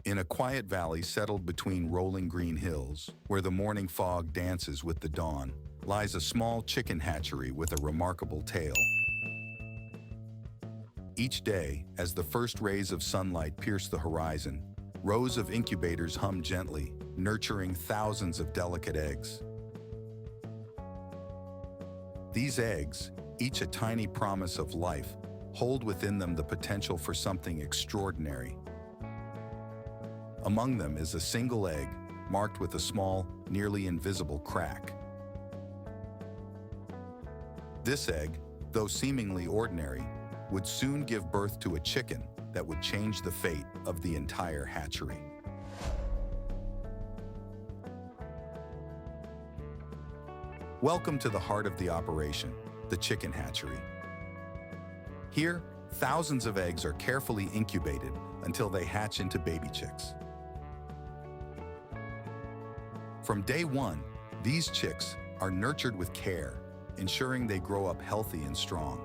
In a quiet valley settled between rolling green hills, where the morning fog dances with the dawn, lies a small chicken hatchery with a remarkable tale. Each day, as the first rays of sunlight pierce the horizon, rows of incubators hum gently, nurturing thousands of delicate eggs. These eggs, each a tiny promise of life, hold within them the potential for something extraordinary. Among them is a single egg, marked with a small, nearly invisible crack. This egg, though seemingly ordinary, would soon give birth to a chicken that would change the fate of the entire hatchery. Welcome to the heart of the operation, the chicken hatchery. Here, thousands of eggs are carefully incubated until they hatch into baby chicks. From day one, these chicks are nurtured with care, ensuring they grow up healthy and strong.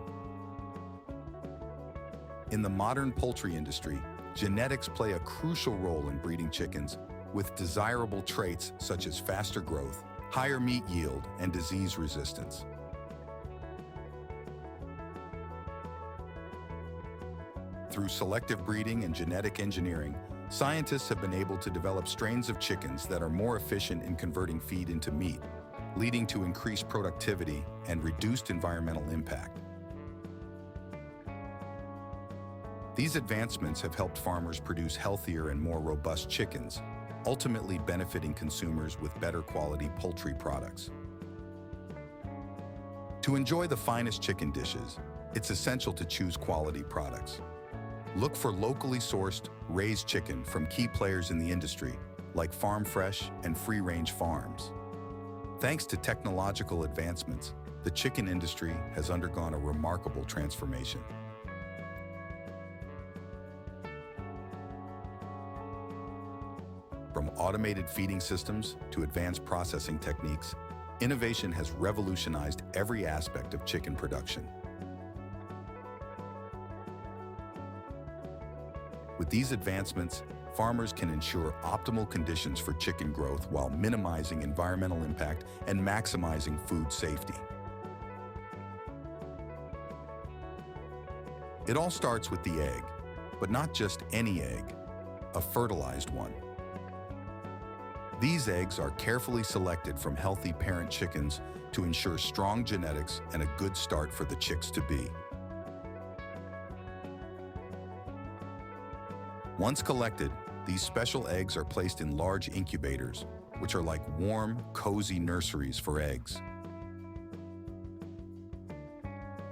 In the modern poultry industry, genetics play a crucial role in breeding chickens with desirable traits such as faster growth, higher meat yield, and disease resistance. Through selective breeding and genetic engineering, scientists have been able to develop strains of chickens that are more efficient in converting feed into meat, leading to increased productivity and reduced environmental impact. These advancements have helped farmers produce healthier and more robust chickens, ultimately benefiting consumers with better quality poultry products. To enjoy the finest chicken dishes, it's essential to choose quality products. Look for locally sourced, raised chicken from key players in the industry, like Farm Fresh and free-range farms. Thanks to technological advancements, the chicken industry has undergone a remarkable transformation. From automated feeding systems to advanced processing techniques, innovation has revolutionized every aspect of chicken production. With these advancements, farmers can ensure optimal conditions for chicken growth while minimizing environmental impact and maximizing food safety. It all starts with the egg, but not just any egg, a fertilized one. These eggs are carefully selected from healthy parent chickens to ensure strong genetics and a good start for the chicks to be. Once collected, these special eggs are placed in large incubators, which are like warm, cozy nurseries for eggs.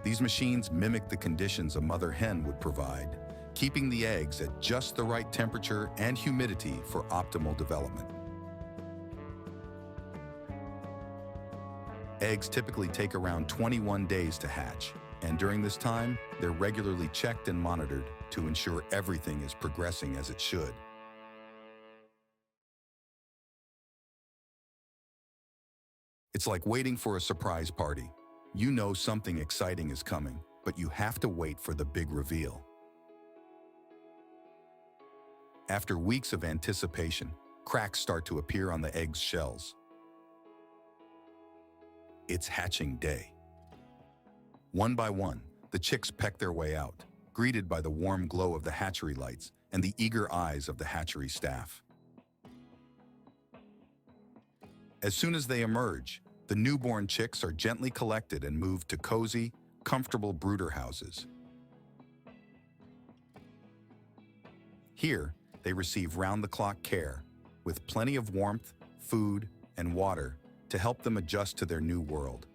These machines mimic the conditions a mother hen would provide, keeping the eggs at just the right temperature and humidity for optimal development. Eggs typically take around 21 days to hatch, and during this time, they're regularly checked and monitored to ensure everything is progressing as it should. It's like waiting for a surprise party. You know something exciting is coming, but you have to wait for the big reveal. After weeks of anticipation, cracks start to appear on the egg's shells. It's hatching day. One by one, the chicks peck their way out, greeted by the warm glow of the hatchery lights and the eager eyes of the hatchery staff. As soon as they emerge, the newborn chicks are gently collected and moved to cozy, comfortable brooder houses. Here, they receive round-the-clock care, with plenty of warmth, food, and water to help them adjust to their new world.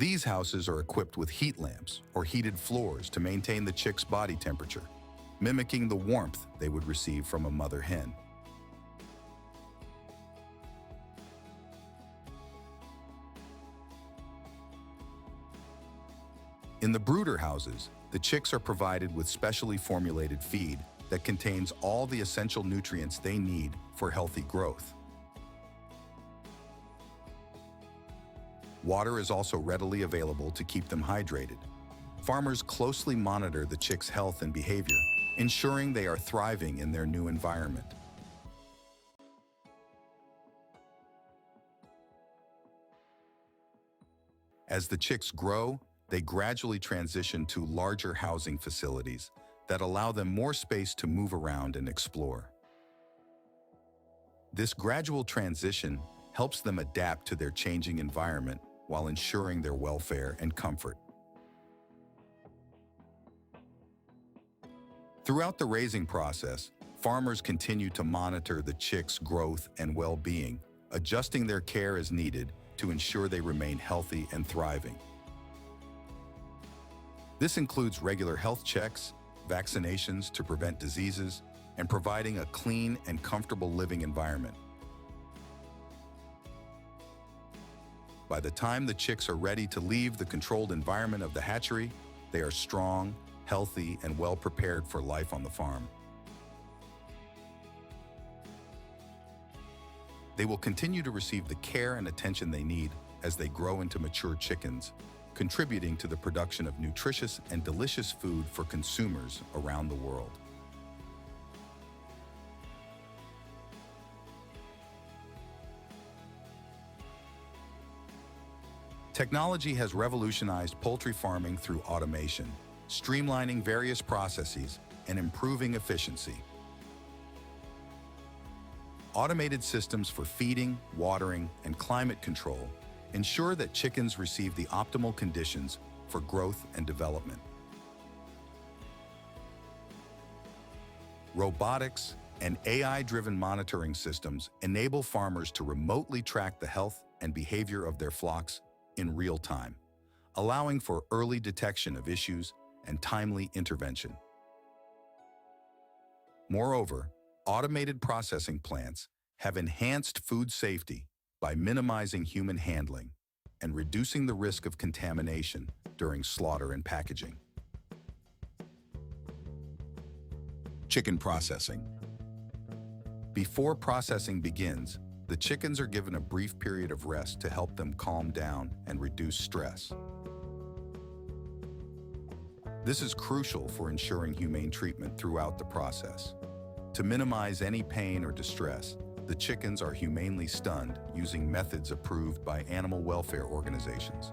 These houses are equipped with heat lamps or heated floors to maintain the chick's body temperature, mimicking the warmth they would receive from a mother hen. In the brooder houses, the chicks are provided with specially formulated feed that contains all the essential nutrients they need for healthy growth. Water is also readily available to keep them hydrated. Farmers closely monitor the chicks' health and behavior, ensuring they are thriving in their new environment. As the chicks grow, they gradually transition to larger housing facilities that allow them more space to move around and explore. This gradual transition helps them adapt to their changing environment while ensuring their welfare and comfort. Throughout the raising process, farmers continue to monitor the chicks' growth and well-being, adjusting their care as needed to ensure they remain healthy and thriving. This includes regular health checks, vaccinations to prevent diseases, and providing a clean and comfortable living environment. By the time the chicks are ready to leave the controlled environment of the hatchery, they are strong, healthy, and well prepared for life on the farm. They will continue to receive the care and attention they need as they grow into mature chickens, contributing to the production of nutritious and delicious food for consumers around the world. Technology has revolutionized poultry farming through automation, streamlining various processes and improving efficiency. Automated systems for feeding, watering, and climate control ensure that chickens receive the optimal conditions for growth and development. Robotics and AI-driven monitoring systems enable farmers to remotely track the health and behavior of their flocks in real time, allowing for early detection of issues and timely intervention. Moreover, automated processing plants have enhanced food safety by minimizing human handling and reducing the risk of contamination during slaughter and packaging. Chicken processing. Before processing begins, the chickens are given a brief period of rest to help them calm down and reduce stress. This is crucial for ensuring humane treatment throughout the process. To minimize any pain or distress, the chickens are humanely stunned using methods approved by animal welfare organizations.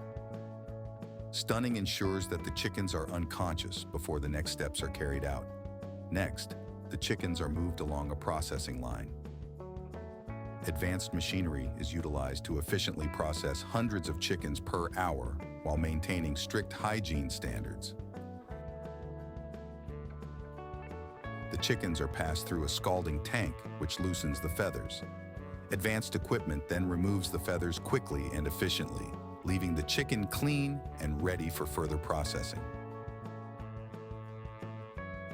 Stunning ensures that the chickens are unconscious before the next steps are carried out. Next, the chickens are moved along a processing line. Advanced machinery is utilized to efficiently process hundreds of chickens per hour while maintaining strict hygiene standards. The chickens are passed through a scalding tank, which loosens the feathers. Advanced equipment then removes the feathers quickly and efficiently, leaving the chicken clean and ready for further processing.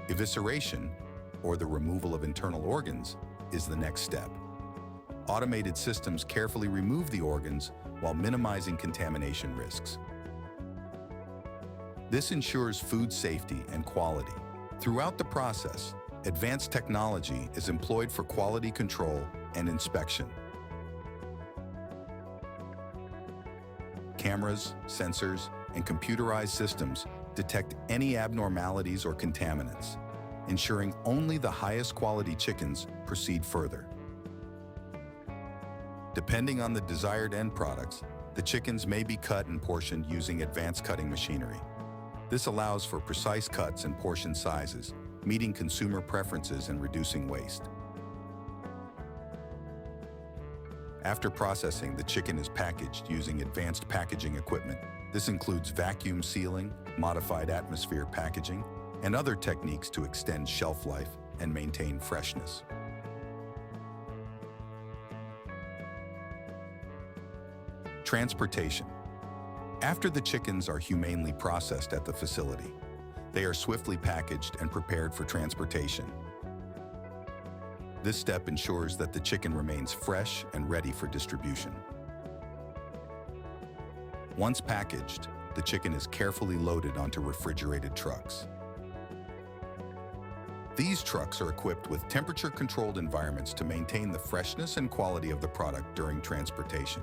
Evisceration, or the removal of internal organs, is the next step. Automated systems carefully remove the organs while minimizing contamination risks. This ensures food safety and quality. Throughout the process, advanced technology is employed for quality control and inspection. Cameras, sensors, and computerized systems detect any abnormalities or contaminants, ensuring only the highest quality chickens proceed further. Depending on the desired end products, the chickens may be cut and portioned using advanced cutting machinery. This allows for precise cuts and portion sizes, meeting consumer preferences and reducing waste. After processing, the chicken is packaged using advanced packaging equipment. This includes vacuum sealing, modified atmosphere packaging, and other techniques to extend shelf life and maintain freshness. Transportation. After the chickens are humanely processed at the facility, they are swiftly packaged and prepared for transportation. This step ensures that the chicken remains fresh and ready for distribution. Once packaged, the chicken is carefully loaded onto refrigerated trucks. These trucks are equipped with temperature-controlled environments to maintain the freshness and quality of the product during transportation.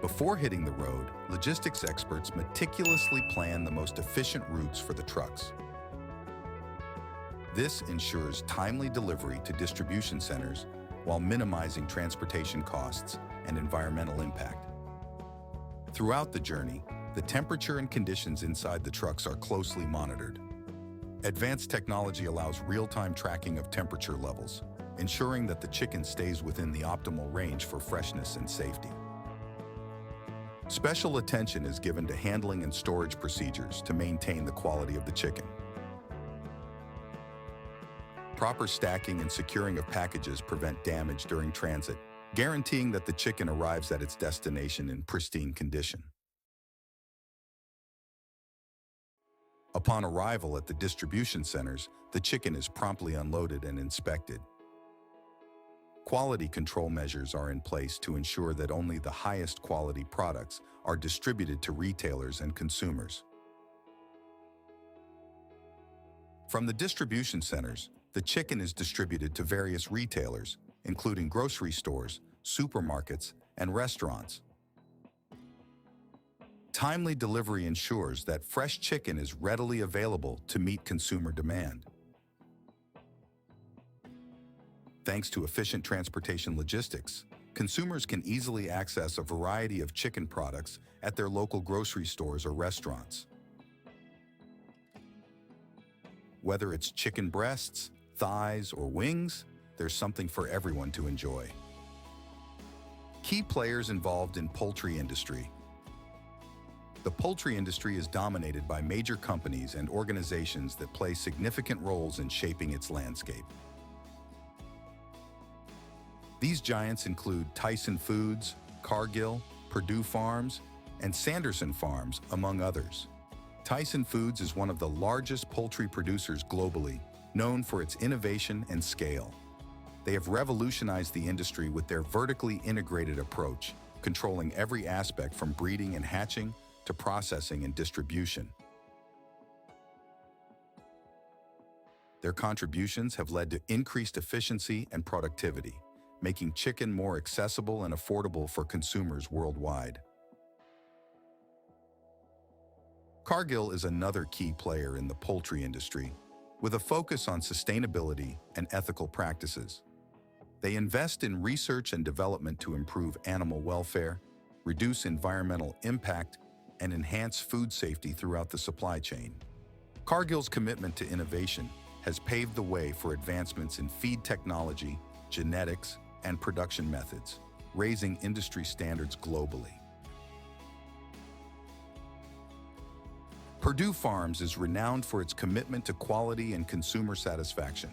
Before hitting the road, logistics experts meticulously plan the most efficient routes for the trucks. This ensures timely delivery to distribution centers while minimizing transportation costs and environmental impact. Throughout the journey, the temperature and conditions inside the trucks are closely monitored. Advanced technology allows real-time tracking of temperature levels, ensuring that the chicken stays within the optimal range for freshness and safety. Special attention is given to handling and storage procedures to maintain the quality of the chicken. Proper stacking and securing of packages prevent damage during transit, guaranteeing that the chicken arrives at its destination in pristine condition. Upon arrival at the distribution centers, the chicken is promptly unloaded and inspected. Quality control measures are in place to ensure that only the highest quality products are distributed to retailers and consumers. From the distribution centers, the chicken is distributed to various retailers, including grocery stores, supermarkets, and restaurants. Timely delivery ensures that fresh chicken is readily available to meet consumer demand. Thanks to efficient transportation logistics, consumers can easily access a variety of chicken products at their local grocery stores or restaurants. Whether it's chicken breasts, thighs, or wings, there's something for everyone to enjoy. Key players involved in poultry industry. The poultry industry is dominated by major companies and organizations that play significant roles in shaping its landscape. These giants include Tyson Foods, Cargill, Perdue Farms, and Sanderson Farms, among others. Tyson Foods is one of the largest poultry producers globally, known for its innovation and scale. They have revolutionized the industry with their vertically integrated approach, controlling every aspect from breeding and hatching to processing and distribution. Their contributions have led to increased efficiency and productivity, making chicken more accessible and affordable for consumers worldwide. Cargill is another key player in the poultry industry, with a focus on sustainability and ethical practices. They invest in research and development to improve animal welfare, reduce environmental impact, and enhance food safety throughout the supply chain. Cargill's commitment to innovation has paved the way for advancements in feed technology, genetics, and production methods, raising industry standards globally. Perdue Farms is renowned for its commitment to quality and consumer satisfaction.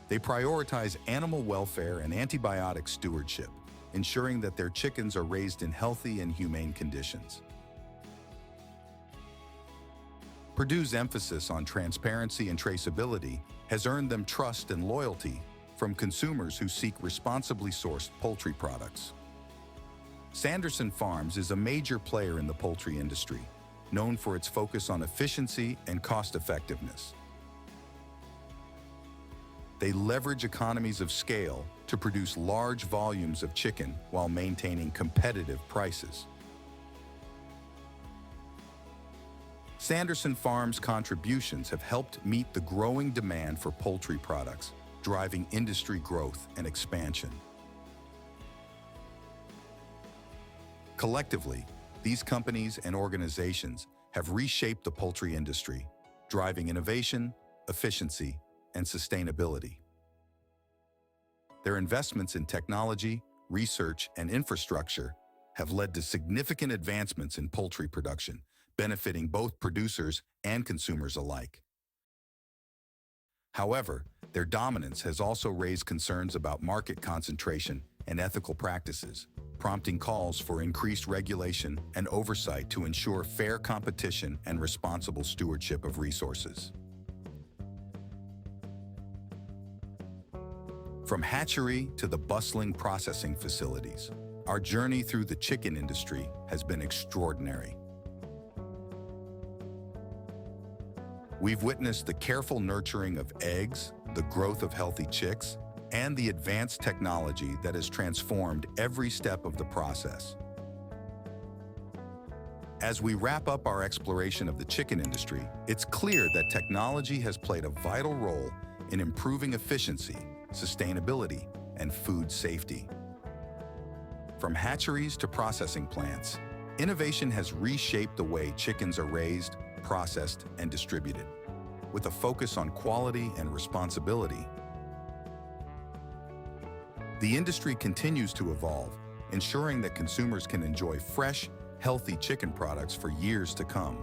They prioritize animal welfare and antibiotic stewardship, ensuring that their chickens are raised in healthy and humane conditions. Perdue's emphasis on transparency and traceability has earned them trust and loyalty from consumers who seek responsibly sourced poultry products. Sanderson Farms is a major player in the poultry industry, known for its focus on efficiency and cost-effectiveness. They leverage economies of scale to produce large volumes of chicken while maintaining competitive prices. Sanderson Farms' contributions have helped meet the growing demand for poultry products, driving industry growth and expansion. Collectively, these companies and organizations have reshaped the poultry industry, driving innovation, efficiency, and sustainability. Their investments in technology, research, and infrastructure have led to significant advancements in poultry production, benefiting both producers and consumers alike. However, their dominance has also raised concerns about market concentration and ethical practices, prompting calls for increased regulation and oversight to ensure fair competition and responsible stewardship of resources. From hatchery to the bustling processing facilities, our journey through the chicken industry has been extraordinary. We've witnessed the careful nurturing of eggs, the growth of healthy chicks, and the advanced technology that has transformed every step of the process. As we wrap up our exploration of the chicken industry, it's clear that technology has played a vital role in improving efficiency, sustainability, and food safety. From hatcheries to processing plants, innovation has reshaped the way chickens are raised, processed, and distributed. With a focus on quality and responsibility, the industry continues to evolve, ensuring that consumers can enjoy fresh, healthy chicken products for years to come.